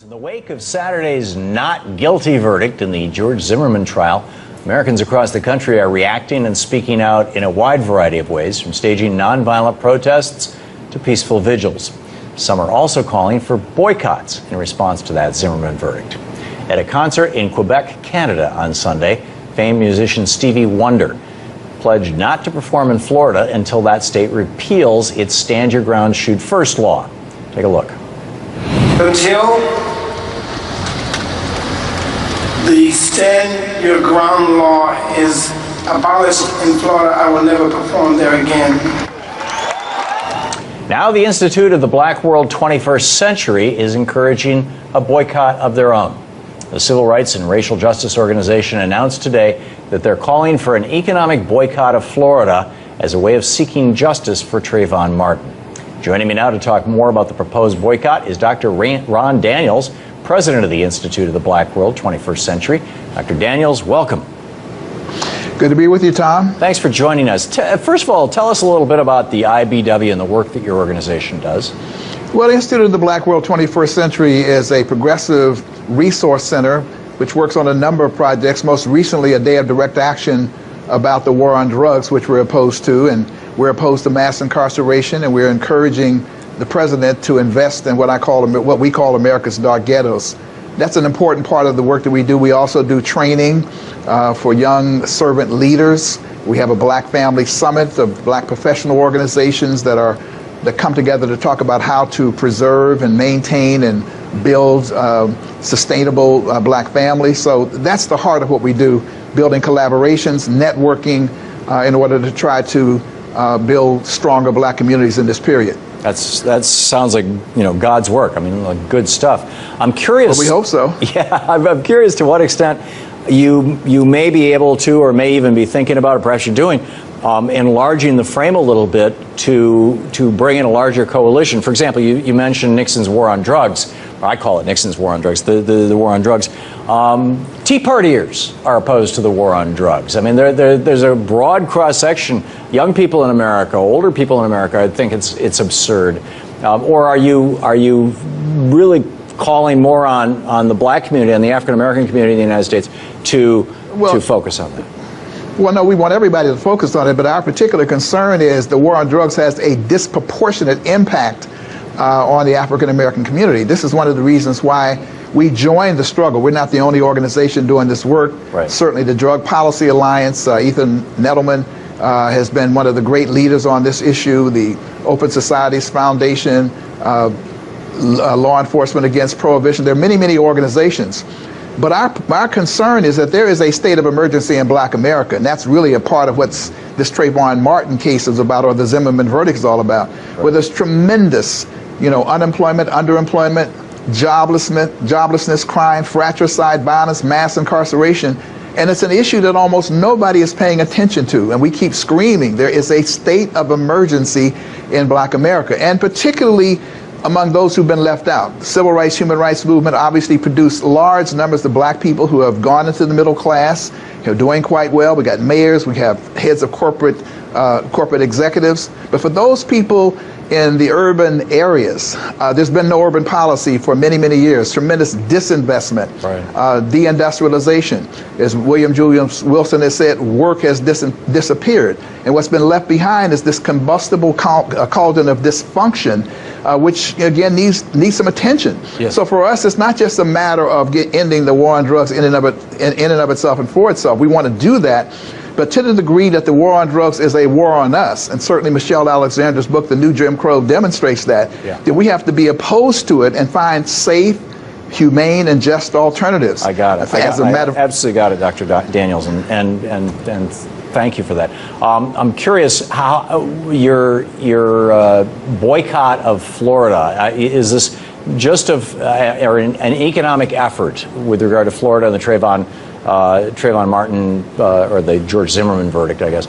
In the wake of Saturday's not guilty verdict in the George Zimmerman trial, Americans across the country are reacting and speaking out in a wide variety of ways, from staging nonviolent protests to peaceful vigils. Some are also calling for boycotts in response to that Zimmerman verdict. At a concert in Quebec, Canada on Sunday, famed musician Stevie Wonder pledged not to perform in Florida until that state repeals its Stand Your Ground, Shoot First law. Take a look. Until the Stand Your Ground law is abolished in Florida, I will never perform there again. Now the Institute of the Black World 21st Century is encouraging a boycott of their own. The civil rights and racial justice organization announced today that they're calling for an economic boycott of Florida as a way of seeking justice for Trayvon Martin. Joining me now to talk more about the proposed boycott is Dr. Ron Daniels, president of the Institute of the Black World 21st Century. Dr. Daniels, welcome. Good to be with you, Tom. Thanks for joining us. First of all, tell us a little bit about the IBW and the work that your organization does. Well, the Institute of the Black World 21st Century is a progressive resource center which works on a number of projects, most recently a day of direct action about the war on drugs, which we're opposed to, and we're opposed to mass incarceration, and we're encouraging the president to invest in what we call America's dark ghettos. That's an important part of the work that we do. We also do training for young servant leaders. We have a Black Family Summit of Black professional organizations that come together to talk about how to preserve and maintain and build sustainable Black families. So that's the heart of what we do, building collaborations, networking in order to try to build stronger Black communities in this period. That sounds like, God's work. I mean, like, good stuff. I'm curious. Well, we hope so. Yeah, I'm curious to what extent you may be able to, or may even be thinking about, or perhaps you're doing, enlarging the frame a little bit to bring in a larger coalition. For example, you mentioned Nixon's war on drugs. Or I call it Nixon's war on drugs, the war on drugs. Tea Partiers are opposed to the war on drugs. I mean, there's a broad cross-section. Young people in America, older people in America, I think it's absurd. Or are you really calling more on the Black community and the African American community in the United States to focus on that? Well, no, we want everybody to focus on it, but our particular concern is the war on drugs has a disproportionate impact on the African American community. This is one of the reasons why we joined the struggle. We're not the only organization doing this work. Right. Certainly the Drug Policy Alliance, Ethan Nettleman has been one of the great leaders on this issue, the Open Societies Foundation, Law Enforcement Against Prohibition. There are many, many organizations. But our concern is that there is a state of emergency in Black America, and that's really a part of what this Trayvon Martin case is about, or the Zimmerman verdict is all about, where there's tremendous unemployment, underemployment, joblessness, crime, fratricide, violence, mass incarceration. And it's an issue that almost nobody is paying attention to. And we keep screaming, there is a state of emergency in Black America, and particularly among those who've been left out. The civil rights, human rights movement obviously produced large numbers of Black people who have gone into the middle class, doing quite well. We got mayors, we have heads of corporate executives. But for those people in the urban areas, there's been no urban policy for many, many years. Tremendous disinvestment, deindustrialization. As William Julius Wilson has said, work has disappeared. And what's been left behind is this combustible cauldron of dysfunction, which again needs some attention. Yes. So for us, it's not just a matter of ending the war on drugs in and of itself and for itself. We want to do that. But to the degree that the war on drugs is a war on us, and certainly Michelle Alexander's book, The New Jim Crow, demonstrates that, that we have to be opposed to it and find safe, humane, and just alternatives. I got it. I absolutely got it, Dr. Daniels, and thank you for that. I'm curious how your boycott of Florida, is this just an economic effort with regard to Florida and the Trayvon Martin, or the George Zimmerman verdict, I guess.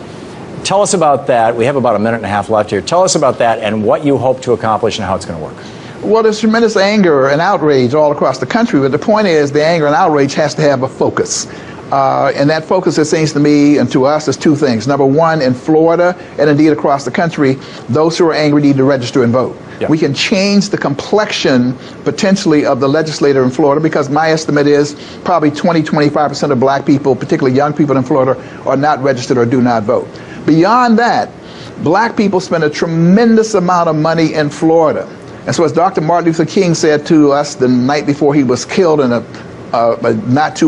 Tell us about that. We have about a minute and a half left here. Tell us about that and what you hope to accomplish and how it's going to work. Well, there's tremendous anger and outrage all across the country, but the point is the anger and outrage has to have a focus. And that focus, it seems to me and to us, is two things. Number one, in Florida and indeed across the country, those who are angry need to register and vote. Yeah. We can change the complexion potentially of the legislator in Florida, because my estimate is probably 20-25% of black people, particularly young people in Florida, are not registered or do not vote. Beyond that, black people spend a tremendous amount of money in Florida. And so as Dr. Martin Luther King said to us the night before he was killed in a not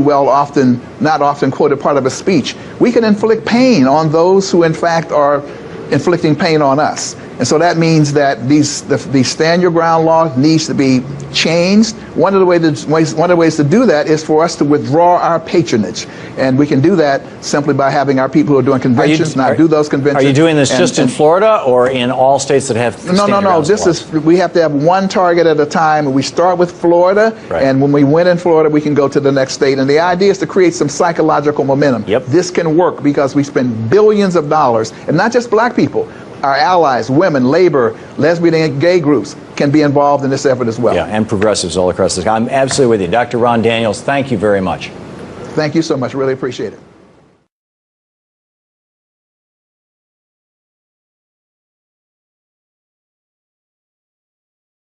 often quoted part of a speech, we can inflict pain on those who in fact are inflicting pain on us. And so that means that the stand your ground law needs to be changed. One of the ways to do that is for us to withdraw our patronage. And we can do that simply by having our people who are doing conventions do those conventions. Are you doing this just in Florida or in all states that have No. We have to have one target at a time. We start with Florida, right, and when we win in Florida, we can go to the next state. And the idea is to create some psychological momentum. Yep. This can work because we spend billions of dollars, and not just black people. Our allies, women, labor, lesbian and gay groups can be involved in this effort as well. Yeah, and progressives all across the country. I'm absolutely with you. Dr. Ron Daniels, thank you very much. Thank you so much. Really appreciate it.